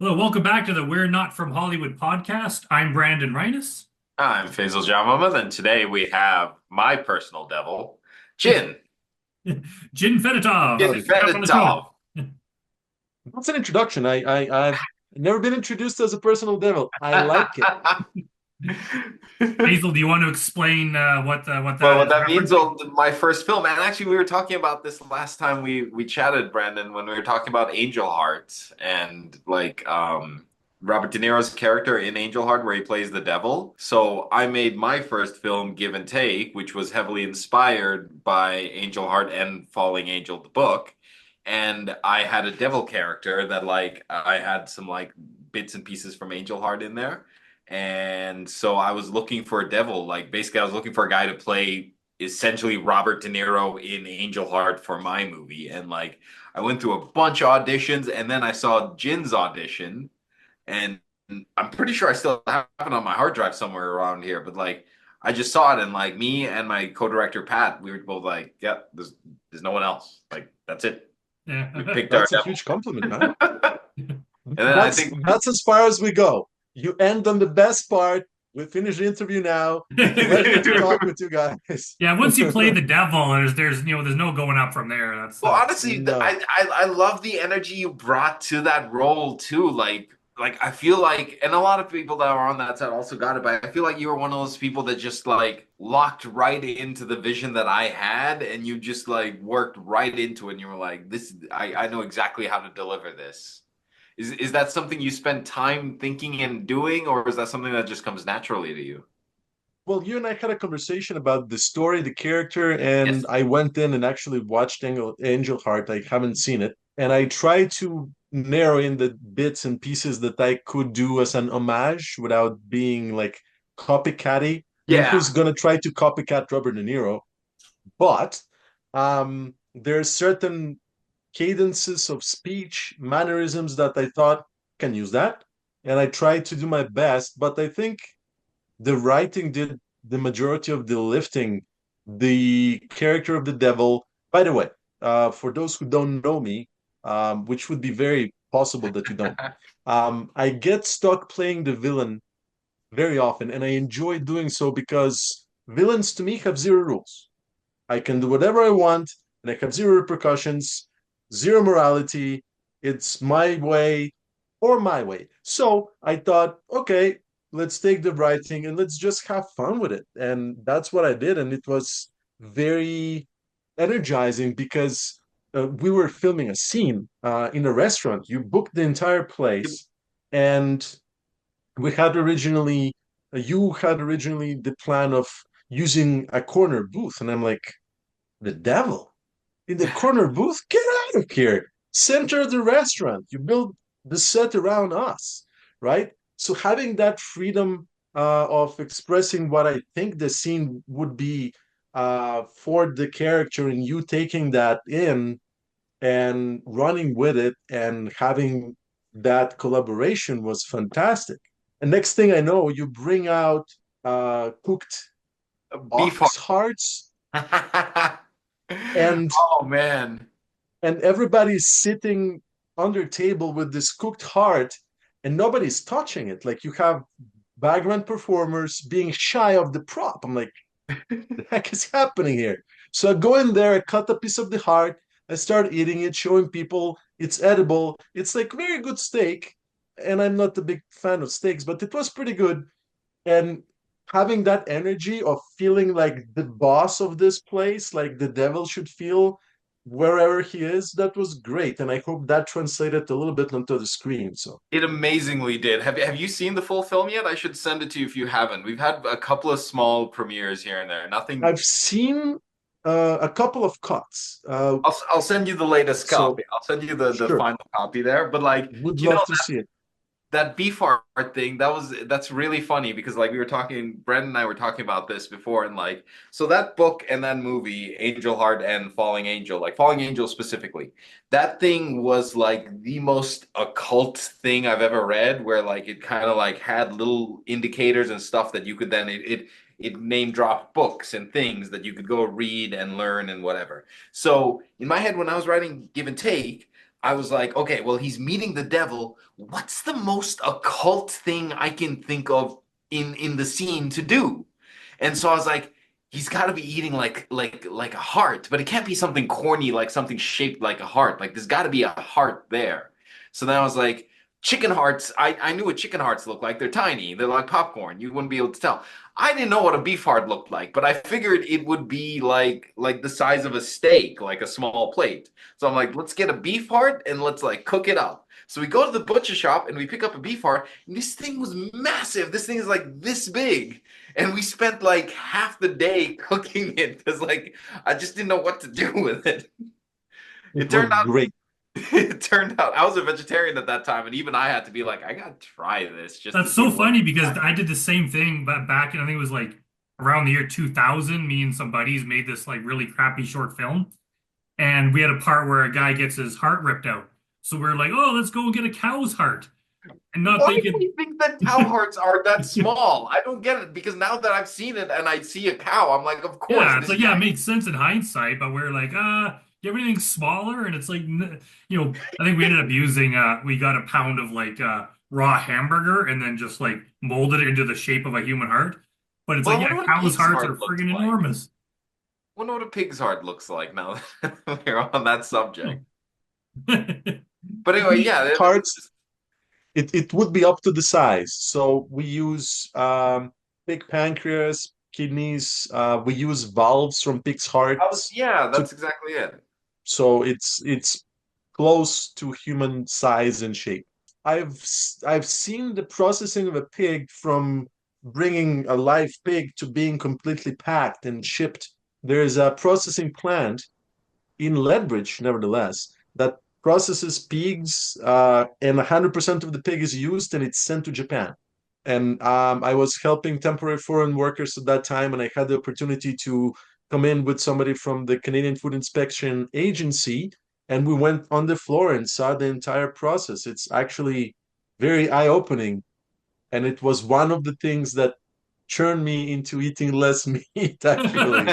Hello, welcome back to the We're Not From Hollywood podcast. I'm Brandon Reines. I'm Faizel Jamamah, and today we have my personal devil, Gin. Gin Fedotov, Gin Howdy. coming up on the show. Fedotov. That's an introduction. I've never been introduced as a personal devil. I like it. Hazel, do you want to explain what Well, that what is that means, referencing? well, my first film, and actually we were talking about this last time we chatted, Brandon, when we were talking about Angel Heart and Robert De Niro's character in Angel Heart where he plays the devil. So I made my first film, Give and Take, which was heavily inspired by Angel Heart and Falling Angel, the book. And I had a devil character that I had some bits and pieces from Angel Heart in there. And so I was looking for a devil. Like basically, I was looking for a guy to play essentially Robert De Niro in Angel Heart for my movie. And I went through a bunch of auditions, and then I saw Jin's audition, and I'm pretty sure I still have it on my hard drive somewhere around here. But I just saw it, and me and my co-director Pat, we were both like, "Yeah, there's no one else. Like that's it. We Yeah. picked our That's a devil." huge compliment, man. And then I That's think that's as far as we go. You end on the best part. We finish the interview now. Pleasure to talk with you guys. Yeah, once you play the devil, there's no going up from there. Well, honestly, No. I love the energy you brought to that role too. I feel like, and a lot of people that are on that set also got it, but I feel like you were one of those people that just locked right into the vision that I had, and you just worked right into it, and you were like, "This, I know exactly how to deliver this." Is that something you spend time thinking and doing, or is that something that just comes naturally to you? Well, you and I had a conversation about the story, the character, and Yes. I went in and actually watched Angel Heart. I haven't seen it. And I tried to narrow in the bits and pieces that I could do as an homage without being like copycatty. I mean, Yeah. who's gonna try to copycat Robert De Niro? But there's certain cadences of speech, mannerisms that I thought can use that. And I tried to do my best, but I think the writing did the majority of the lifting. The character of the devil, by the way, for those who don't know me, which would be very possible that you don't, I get stuck playing the villain very often, and I enjoy doing so because villains to me have zero rules. I can do whatever I want, and I have zero repercussions, zero morality. It's my way or my way. So I thought, okay, let's take the right thing and let's just have fun with it. And that's what I did. And it was very energizing because we were filming a scene in a restaurant. You booked the entire place, and we had originally, you had originally the plan of using a corner booth. And I'm like, the devil in the corner booth? Get out of here. Center of the restaurant. You build the set around us, right? So having that freedom of expressing what I think the scene would be for the character and you taking that in and running with it and having that collaboration was fantastic. And next thing I know, you bring out cooked Beef ox hearts heart. and Oh man. everybody's sitting under table with this cooked heart and nobody's touching it. Like you have background performers being shy of the prop. I'm like, the heck is happening here? So I go in there, I cut a piece of the heart, I start eating it, showing people it's edible. It's like very good steak. And I'm not a big fan of steaks, but it was pretty good. And having that energy of feeling like the boss of this place, like the devil should feel wherever he is, that was great. And I hope that translated a little bit onto the screen. So It amazingly did. Have you seen the full film yet? I should send it to you if you haven't. We've had a couple of small premieres here and there. Nothing. I've seen a couple of cuts. I'll send you the latest So copy. I'll send you the sure, final copy there. But would you know, love to see it. that beef heart thing, that's really funny because we were talking, Brandon and I were talking about this before, and so that book and that movie, Angel Heart and Falling Angel, like Falling Angel specifically, that thing was like the most occult thing I've ever read, where it kind of had little indicators and stuff that you could then it name dropped books and things that you could go read and learn and whatever. So in my head, when I was writing Give and Take, I was like, okay, well, he's meeting the devil. What's the most occult thing I can think of in the scene to do? And so I was like, he's got to be eating like a heart, but it can't be something corny like something shaped like a heart. Like there's got to be a heart there. So then I was like, chicken hearts. I knew what chicken hearts look like. They're tiny. They're like popcorn. You wouldn't be able to tell. I didn't know what a beef heart looked like, but I figured it would be like the size of a steak, like a small plate. So I'm like, let's get a beef heart and let's like cook it up. So we go to the butcher shop and we pick up a beef heart, and this thing was massive. This thing is like this big. And we spent like half the day cooking it because like I just didn't know what to do with it. It It was turned out great. it turned out I was a vegetarian at that time, and even I had to be like, I gotta try this just to That's see so what. funny because I did the same thing, but back in I think it was like around the year 2000. Me and some buddies made this like really crappy short film, and we had a part where a guy gets his heart ripped out. So we're like, oh, let's go get a cow's heart, and not Why do thinking, we think that cow hearts are that small? I don't get it because now that I've seen it and I see a cow, I'm like, of course, yeah, it's this like yeah, it giant. makes sense in hindsight, but we're like, everything's smaller, and it's like, I think we ended up using, we got a pound of like raw hamburger, and then just like molded it into the shape of a human heart. But it's Well, I like, yeah, wonder what a cows' pig's hearts are heart looks friggin' like. enormous. Wonder what a pig's heart looks like now that we're on that subject. But anyway, Beef yeah, hearts, it would be up to the size. So we use pig pancreas, kidneys. We use valves from pig's hearts yeah, to that's exactly it. so it's close to human size and shape. I've seen the processing of a pig from bringing a live pig to being completely packed and shipped. There's a processing plant in Lethbridge, nevertheless, that processes pigs, and 100% of the pig is used and it's sent to Japan. And I was helping temporary foreign workers at that time, and I had the opportunity to come in with somebody from the Canadian Food Inspection Agency, and we went on the floor and saw the entire process. It's actually very eye-opening, and it was one of the things that turned me into eating less meat, actually.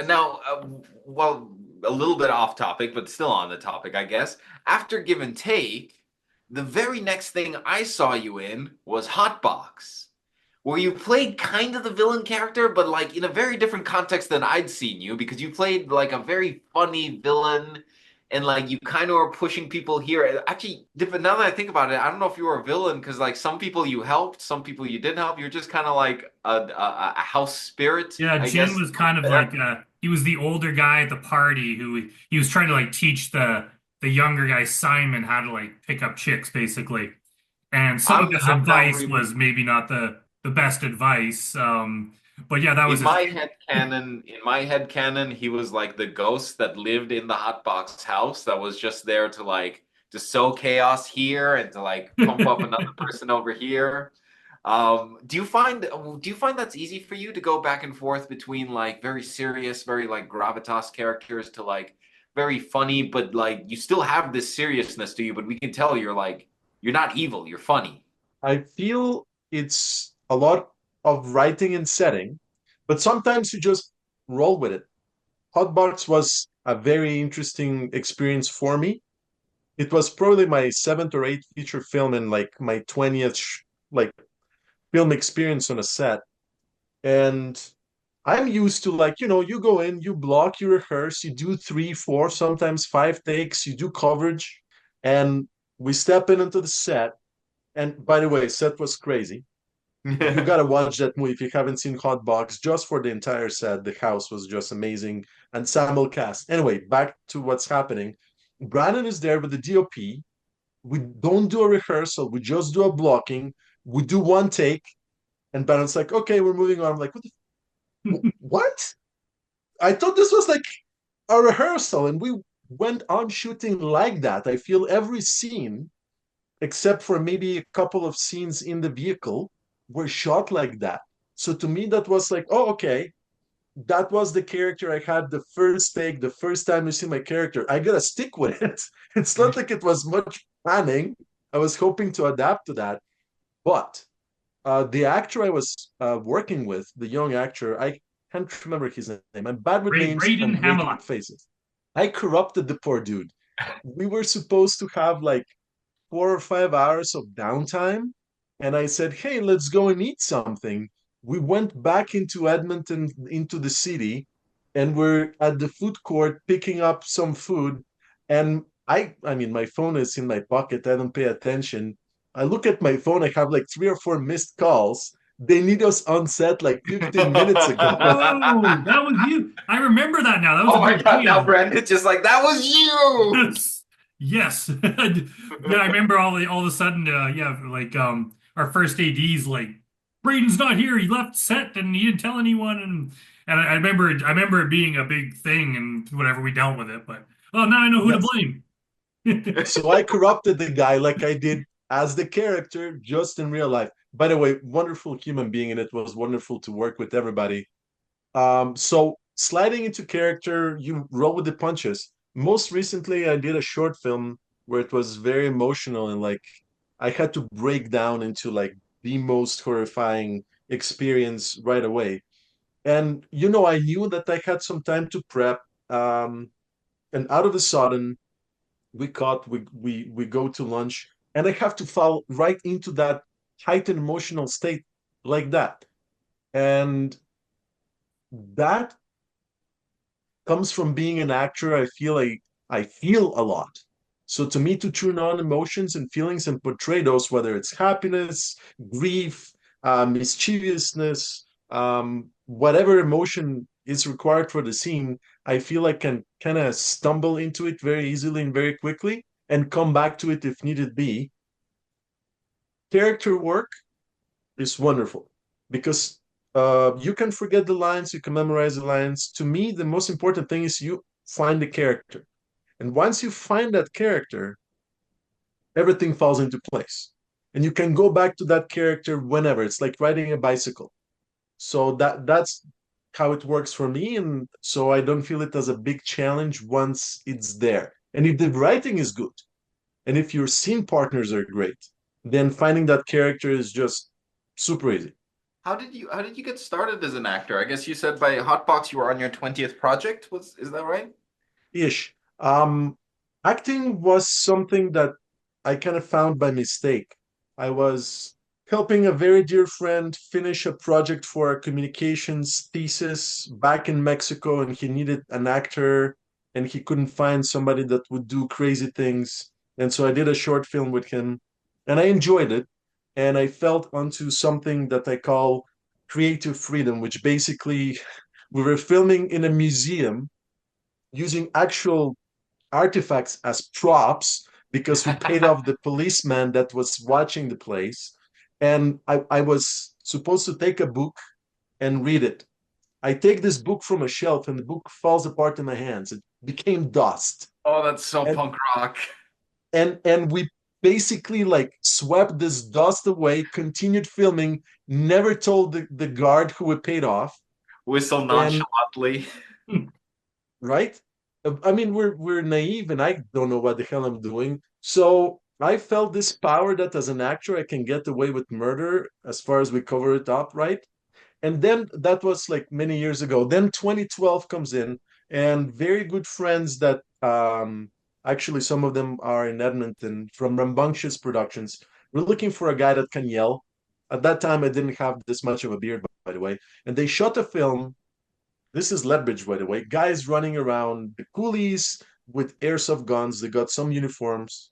Now, well, a little bit off topic, but still on the topic, I guess. After Give and Take, the very next thing I saw you in was Hotbox, where you played kind of the villain character, but like in a very different context than I'd seen you, because you played like a very funny villain, and like you kind of were pushing people here. Actually, now that I think about it, I don't know if you were a villain because like some people you helped, some people you didn't help. You're just kind of like a house spirit, Yeah, I Jin guess. was kind of like he was the older guy at the party who he was trying to like teach the younger guy Simon how to like pick up chicks basically. And some of his I'm now advice was maybe not the best advice. But yeah, that was his. in my head canon, he was like the ghost that lived in the hotbox house that was just there to like to sow chaos here and to like pump up another person over here. Do you find that's easy for you to go back and forth between like very serious, very like gravitas characters to like very funny, but like you still have this seriousness to you, but we can tell you're like you're not evil, you're funny. I feel it's a lot of writing and setting, but sometimes you just roll with it. Hotbox was a very interesting experience for me. It was probably my seventh or eighth feature film and like my 20th like film experience on a set. And I'm used to like, you go in, you block, you rehearse, you do three, four, sometimes five takes, you do coverage, and we step in into the set. And by the way, set was crazy. You gotta watch that movie if you haven't seen Hot Box. Just for the entire set, the house was just amazing. Ensemble cast. Anyway, back to what's happening. Brandon is there with the DOP. We don't do a rehearsal. We just do a blocking. We do one take, and Brandon's like, "Okay, we're moving on." I'm like, what? I thought this was like a rehearsal, and we went on shooting like that. I feel every scene, except for maybe a couple of scenes in the vehicle, were shot like that. So to me, that was like, oh, okay, that was the character I had the first take, the first time you see my character. I gotta stick with it. It's not like it was much planning. I was hoping to adapt to that. But the actor I was working with, the young actor, I can't remember his name. I'm bad with names, Braden I'm great Hamela. with faces. I corrupted the poor dude. We were supposed to have like 4 or 5 hours of downtime. And I said, hey, let's go and eat something. We went back into Edmonton, into the city, and we're at the food court picking up some food. And I mean, my phone is in my pocket. I don't pay attention. I look at my phone. I have like 3 or 4 missed calls. They need us on set like 15 minutes ago. Oh, that was you. I remember that now. That was Oh a my big God, now deal. Brandon's just like, that was you. Yes. Yes. Yeah, I remember all of a sudden, yeah, like our first AD's like, Braden's not here. He left set and he didn't tell anyone, and I remember it being a big thing and whatever we dealt with it, but well, now I know who to Yes. blame. So I corrupted the guy like I did as the character just in real life. By the way, wonderful human being, and it was wonderful to work with everybody. So sliding into character, you roll with the punches. Most recently, I did a short film where it was very emotional and like I had to break down into like the most horrifying experience right away. And I knew that I had some time to prep. And out of a sudden, we go to lunch, and I have to fall right into that heightened emotional state like that. And that comes from being an actor. I feel a lot. So to me, to tune on emotions and feelings and portray those, whether it's happiness, grief, mischievousness, whatever emotion is required for the scene, I feel I can kind of stumble into it very easily and very quickly and come back to it if needed be. Character work is wonderful because you can forget the lines, you can memorize the lines. To me, the most important thing is you find the character. And once you find that character, everything falls into place. And you can go back to that character whenever. It's like riding a bicycle. So that's how it works for me. And so I don't feel it as a big challenge once it's there. And if the writing is good, and if your scene partners are great, then finding that character is just super easy. How did you get started as an actor? I guess you said by Hotbox you were on your 20th project. Is that right? Ish. Acting was something that I kind of found by mistake. I was helping a very dear friend finish a project for a communications thesis back in Mexico, and he needed an actor, and he couldn't find somebody that would do crazy things. And so I did a short film with him, and I enjoyed it. And I felt onto something that I call creative freedom, which basically we were filming in a museum using actual artifacts as props because we paid off the policeman that was watching the place. And I was supposed to take a book and read it. I take this book from a shelf and the book falls apart in my hands. It became dust. Oh, that's so And punk rock. and we basically like swept this dust away, continued filming, never told the guard who we paid off. Whistle And nonchalantly. right? I mean, we're naive, and I don't know what the hell I'm doing. So I felt this power that as an actor I can get away with murder as far as we cover it up, right? And then that was like many years ago. Then 2012 comes in, and very good friends that actually some of them are in Edmonton from Rambunctious Productions. We're looking for a guy that can yell. At that time, I didn't have this much of a beard, by the way. And they shot a film. This is Lethbridge, by the way. Guys running around, the coolies with airsoft guns. They got some uniforms.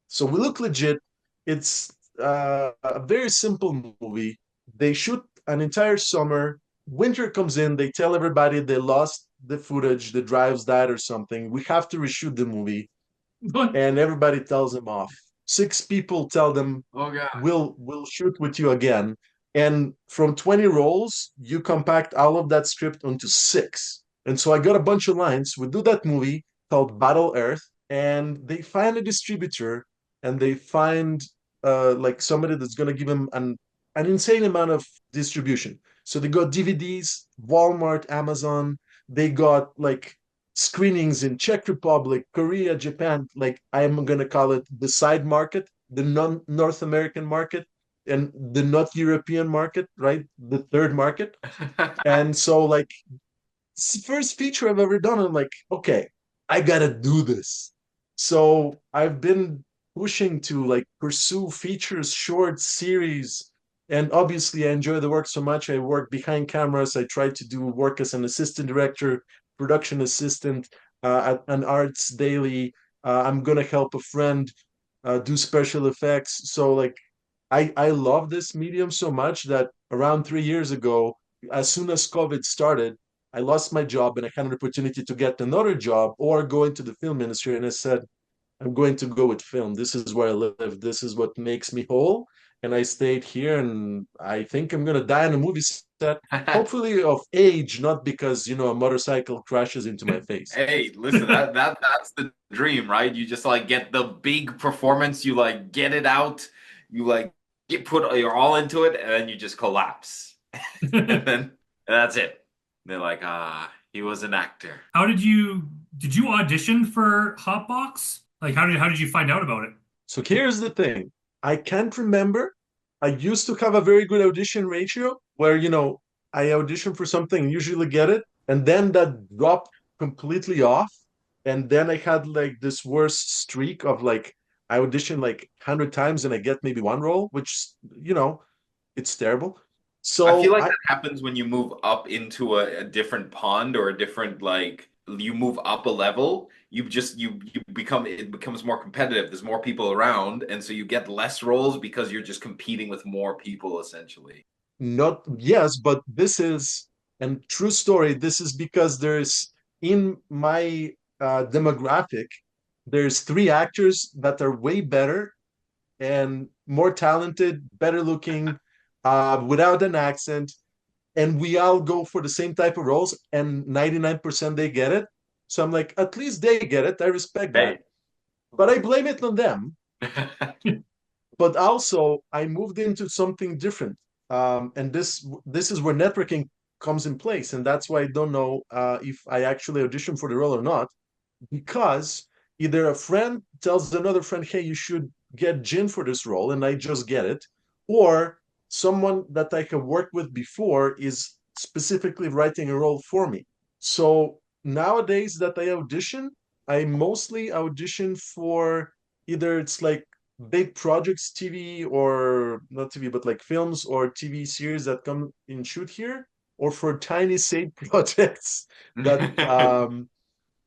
So we look legit. It's a very simple movie. They shoot an entire summer. Winter comes in. They tell everybody they lost the footage. The drives died or something. We have to reshoot the movie. But And everybody tells them off. 6 people tell them, Oh God. we'll shoot with you again. And from 20 rolls, you compact all of that script onto 6. And so I got a bunch of lines. We do that movie called Battle Earth, and they find a distributor, and they find like somebody that's gonna give them an insane amount of distribution. So they got DVDs, Walmart, Amazon. They got like screenings in Czech Republic, Korea, Japan. Like I'm gonna call it the side market, the non-North American market, and the not European market, right? The third market. And so like it's the first feature I've ever done. I'm like, okay, I gotta do this. So I've been pushing to like pursue features, short series, and obviously I enjoy the work so much. I work behind cameras. I try to do work as an assistant director, production assistant at an arts daily. I'm gonna help a friend do special effects. So like I love this medium so much that around 3 years ago, as soon as COVID started, I lost my job and I had an opportunity to get another job or go into the film industry. And I said, I'm going to go with film. This is where I live. This is what makes me whole. And I stayed here, and I think I'm gonna die on a movie set, hopefully of age, not because a motorcycle crashes into my face. Hey, listen, that's the dream, right? You just like get the big performance, you like get it out, you like get put you're all into it, and then you just collapse. And then that's it. They're like, he was an actor. How did you audition for Hotbox? Like how did you find out about it? So here's the thing. I can't remember. I used to have a very good audition ratio where, I audition for something, usually get it, and then that dropped completely off. And then I had like this worst streak of like I audition like 100 times and I get maybe one role, which, it's terrible. I feel So like I that happens when you move up into a different pond or a different like you move up a level. You become it becomes more competitive. There's more people around, and so you get less roles because you're just competing with more people essentially. not, yes, but this is, and true story, this is because there's in my demographic, there's three actors that are way better and more talented, better looking, without an accent, and we all go for the same type of roles, and 99% they get it. So I'm like, at least they get it. I respect that. Hey. But I blame it on them. But also, I moved into something different. And this is where networking comes in place. And that's why I don't know if I actually auditioned for the role or not, because either a friend tells another friend, hey, you should get Gin for this role, and I just get it, or someone that I have worked with before is specifically writing a role for me. So nowadays that I audition, I mostly audition for either it's like big projects, TV or not TV, but like films or TV series that come in shoot here, or for tiny side projects that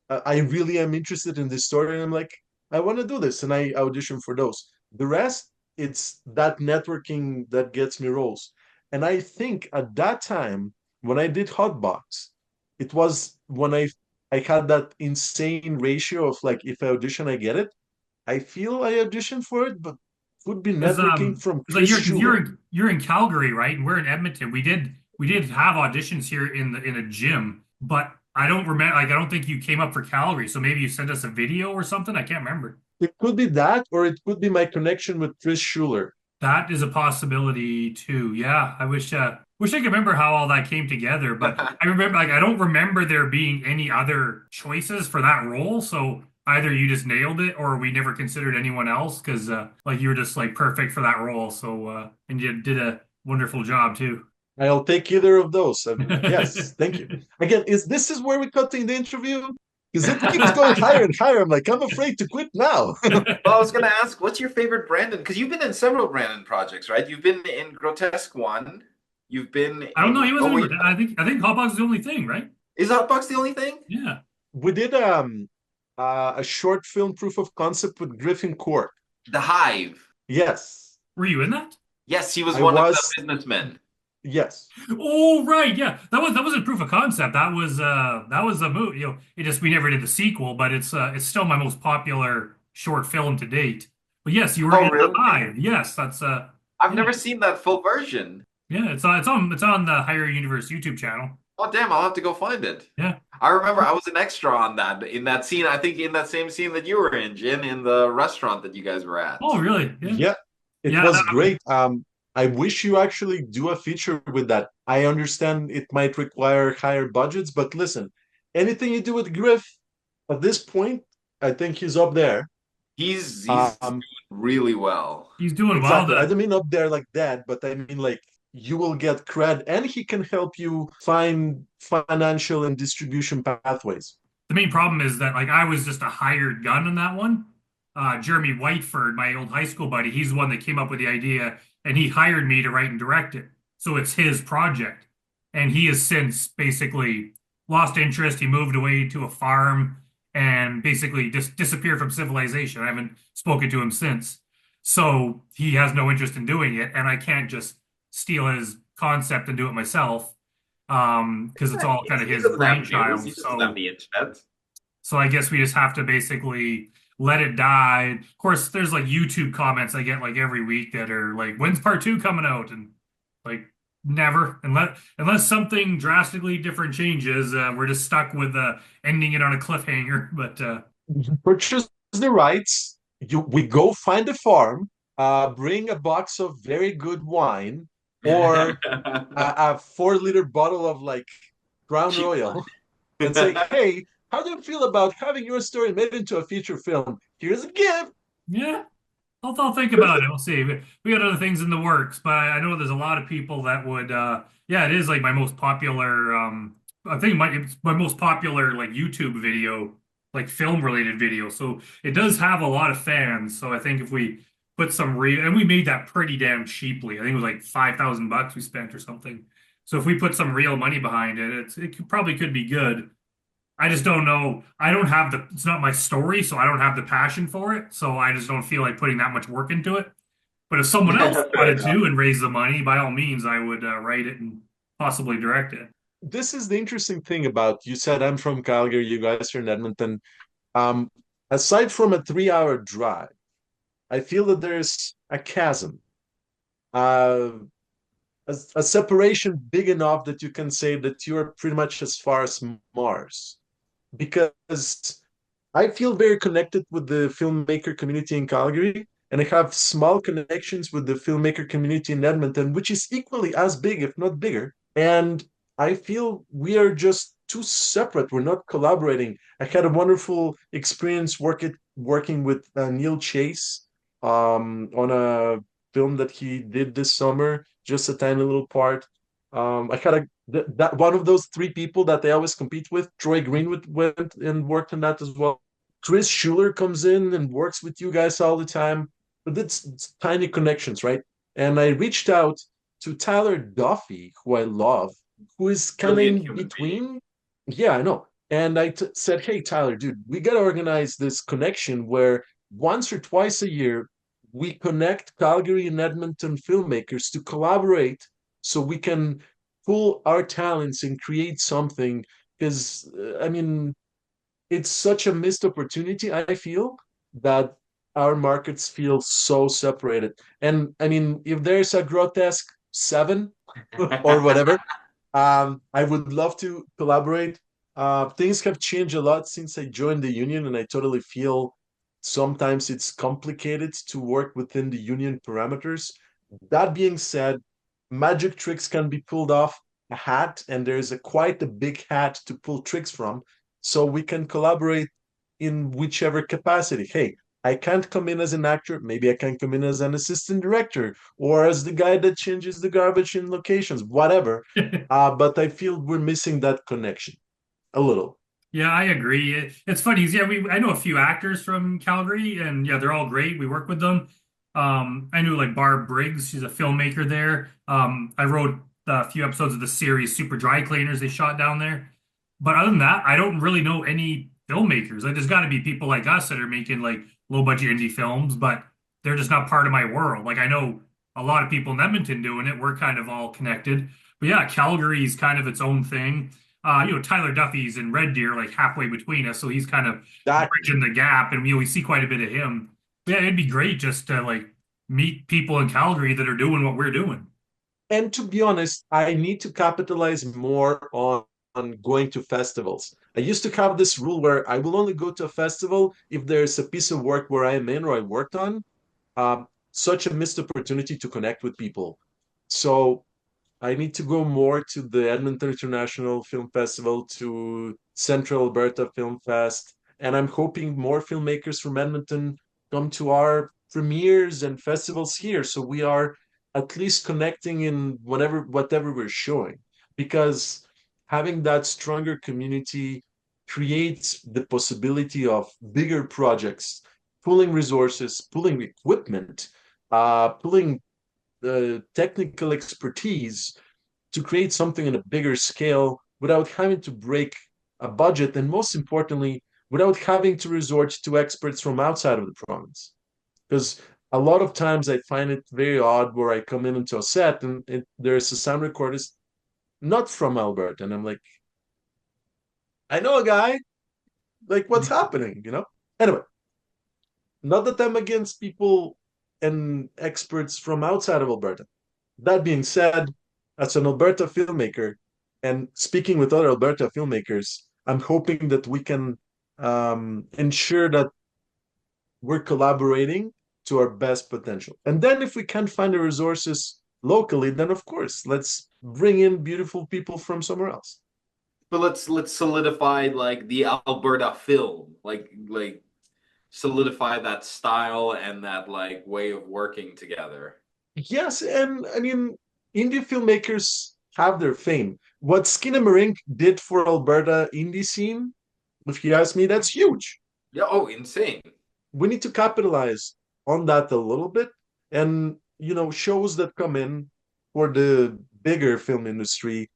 I really am interested in this story, and I'm like, I want to do this, and I audition for those. The rest, it's that networking that gets me roles. And I think at that time when I did Hotbox, it was when I had that insane ratio of like if I audition, I get it. I feel I auditioned for it, but would be Because networking from it's like Chris Schuler. you're in Calgary, right? And we're in Edmonton. We did have auditions here in a gym, but I don't remember. Like I don't think you came up for Calgary. So maybe you sent us a video or something. I can't remember. It could be that, or it could be my connection with Chris Schuler. That is a possibility too. Yeah, I wish I could remember how all that came together, but I remember like I don't remember there being any other choices for that role. So either you just nailed it or we never considered anyone else because like you were just like perfect for that role. So and you did a wonderful job too. I'll take either of those. Yes, thank you. Again, is this is where we cut in the interview? Because it keeps going higher and higher. I'm like, I'm afraid to quit now. Well, I was gonna ask, what's your favorite Brandon? Because you've been in several Brandon projects, right? You've been in Grotesque One. You've been I don't know. He in. Oh wasn't wait, even. I think Hotbox is the only thing, right? is Hotbox the only thing? Yeah. We did a short film proof of concept with Griffin Court. The Hive. Yes, Were you in that? Yes, he was I one of the was. businessmen. Yes, Oh right, yeah. That was a proof of concept. That was a movie. It just we never did the sequel, but it's still my most popular short film to date. But yes, you were Oh in the really? Hive. Yes, that's I've yeah. never seen that full version. Yeah, it's on the Higher Universe YouTube channel. Oh damn, I'll have to go find it. Yeah. I remember I was an extra on that in that scene. I think in that same scene that you were in, Jin, in the restaurant that you guys were at. Oh really? Yeah. yeah, it Yeah, was great. I wish you actually do a feature with that. I understand it might require higher budgets, but listen, anything you do with Griff at this point, I think he's up there. He's doing Um, really well. he's doing well. exactly. I don't mean up there like that, but I mean like you will get cred, and he can help you find financial and distribution pathways. the main problem is that like I was just a hired gun on that one. Jeremy Whiteford, my old high school buddy, he's the one that came up with the idea, and he hired me to write and direct it. So it's his project, and he has since basically lost interest. He moved away to a farm and basically just disappeared from civilization. I haven't spoken to him since. So he has no interest in doing it, and I can't just steal his concept and do it myself because it's all kind of He his doesn't have views. brainchild. He doesn't have the internet. So I guess we just have to basically let it die. Of course, there's like YouTube comments I get like every week that are like, "When's part two coming out?" And like, never, unless something drastically different changes, we're just stuck with ending it on a cliffhanger. But Purchase the rights. We go find a farm, bring a box of very good wine, or a 4 liter bottle of like Crown Cheap Royal, one. and say, "Hey, how do you feel about having your story made into a feature film? Here's a gift." yeah, I'll think about it. We'll see. We got other things in the works, but I know there's a lot of people that would. Yeah, it is like my most popular. I think it's my most popular like YouTube video, like film related video. So it does have a lot of fans. So I think if we put some real, and we made that pretty damn cheaply. I think it was like $5,000 we spent or something. So if we put some real money behind it, probably could be good. I just don't know. I don't have it's not my story, so I don't have the passion for it. So I just don't feel like putting that much work into it. But if someone else Fair wanted enough. to and raise the money, by all means, I would write it and possibly direct it. This is the interesting thing about you said I'm from Calgary, you guys are in Edmonton. Um, Aside from a 3 hour drive, I feel that there's a chasm, uh, a separation big enough that you can say that you're pretty much as far as Mars. Because I feel very connected with the filmmaker community in Calgary, and I have small connections with the filmmaker community in Edmonton, which is equally as big, if not bigger. And I feel we are just too separate. We're not collaborating. I had a wonderful experience working with Neil Chase on a film that he did this summer, just a tiny little part. I had that one of those 3 people that they always compete with. Troy Greenwood went and worked on that as well. Chris Schuler comes in and works with you guys all the time, but it's tiny connections, right? And I reached out to Tyler Duffy, who I love, who is kind of Brilliant in human being. between. Yeah, I know. And I said, "Hey, Tyler, dude, we got to organize this connection where once or twice a year we connect Calgary and Edmonton filmmakers to collaborate so we can pull our talents and create something." Because, I mean, it's such a missed opportunity, I feel, that our markets feel so separated. And I mean, if there's a grotesque seven or whatever, I would love to collaborate. Things have changed a lot since I joined the union, and I totally feel sometimes it's complicated to work within the union parameters. That being said, magic tricks can be pulled off a hat, and there's quite a big hat to pull tricks from. So we can collaborate in whichever capacity. Hey, I can't come in as an actor. Maybe I can come in as an assistant director or as the guy that changes the garbage in locations, whatever. But I feel we're missing that connection a little. Yeah, I agree. It's funny. Yeah, I know a few actors from Calgary, and yeah, they're all great. We work with them. I knew like Barb Briggs. She's a filmmaker there. I wrote a few episodes of the series Super Dry Cleaners they shot down there. But other than that, I don't really know any filmmakers. Like, there's got to be people like us that are making like low budget indie films, but they're just not part of my world. Like, I know a lot of people in Edmonton doing it. We're kind of all connected. But yeah, Calgary's kind of its own thing. Tyler Duffy's in Red Deer, like halfway between us, so he's kind of Exactly. bridging the gap, and we see quite a bit of him. But yeah, it'd be great just to like meet people in Calgary that are doing what we're doing. And to be honest, I need to capitalize more on going to festivals. I used to have this rule where I will only go to a festival if there's a piece of work where I'm in or I worked on. Such a missed opportunity to connect with people. So I need to go more to the Edmonton International Film Festival, to Central Alberta Film Fest, and I'm hoping more filmmakers from Edmonton come to our premieres and festivals here, so we are at least connecting in whatever we're showing. Because having that stronger community creates the possibility of bigger projects, pulling resources, pulling equipment, pulling technical expertise to create something on a bigger scale without having to break a budget, and most importantly, without having to resort to experts from outside of the province. Because a lot of times I find it very odd where I come in into a set and there's a sound recordist not from Alberta, and I'm like, I know a guy. Like, what's happening? Anyway, not that I'm against people and experts from outside of Alberta. That being said, as an Alberta filmmaker and speaking with other Alberta filmmakers, I'm hoping that we can ensure that we're collaborating to our best potential. And then if we can't find the resources locally, then of course, let's bring in beautiful people from somewhere else. But let's solidify like the Alberta film, like solidify that style and that like way of working together. Yes, and I mean, indie filmmakers have their fame. What Skinamarink did for Alberta indie scene, if you ask me, that's huge. Yeah, oh, insane. We need to capitalize on that a little bit, and shows that come in for the bigger film industry,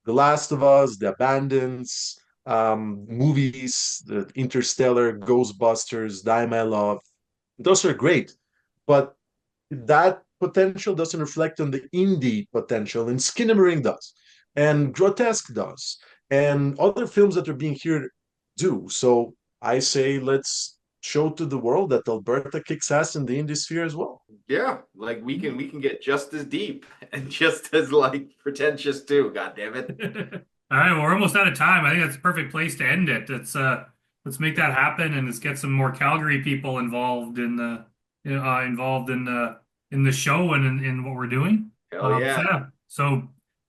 The Last of Us, The Abandons, movies, the Interstellar, Ghostbusters, Die My Love, those are great, but that potential doesn't reflect on the indie potential, and Skinamarink does, and Grotesque does, and other films that are being here do. So I say let's show to the world that Alberta kicks ass in the indie sphere as well. Yeah, like we can get just as deep and just as like pretentious too. God damn it. All right, well, we're almost out of time. I think that's a perfect place to end it. Let's make that happen, and let's get some more Calgary people involved in the in the show and in what we're doing. Hell So yeah. yeah, so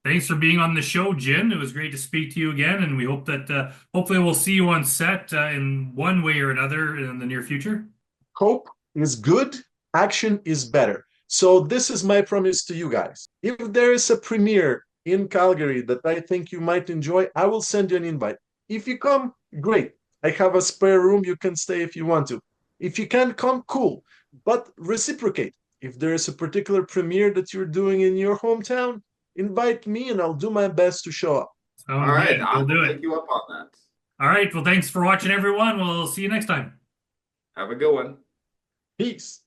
thanks for being on the show, Jin. It was great to speak to you again, and we hope that hopefully we'll see you on set in one way or another in the near future. Hope is good, action is better. So this is my promise to you guys. If there is a premiere in Calgary that I think you might enjoy, I will send you an invite. If you come, great. I have a spare room. You can stay if you want to. If you can't come, cool. But reciprocate. If there is a particular premiere that you're doing in your hometown, invite me and I'll do my best to show up. All Sounds right, good. I We'll will do take it. you up on that. All right. Well, thanks for watching, everyone. We'll see you next time. Have a good one. Peace.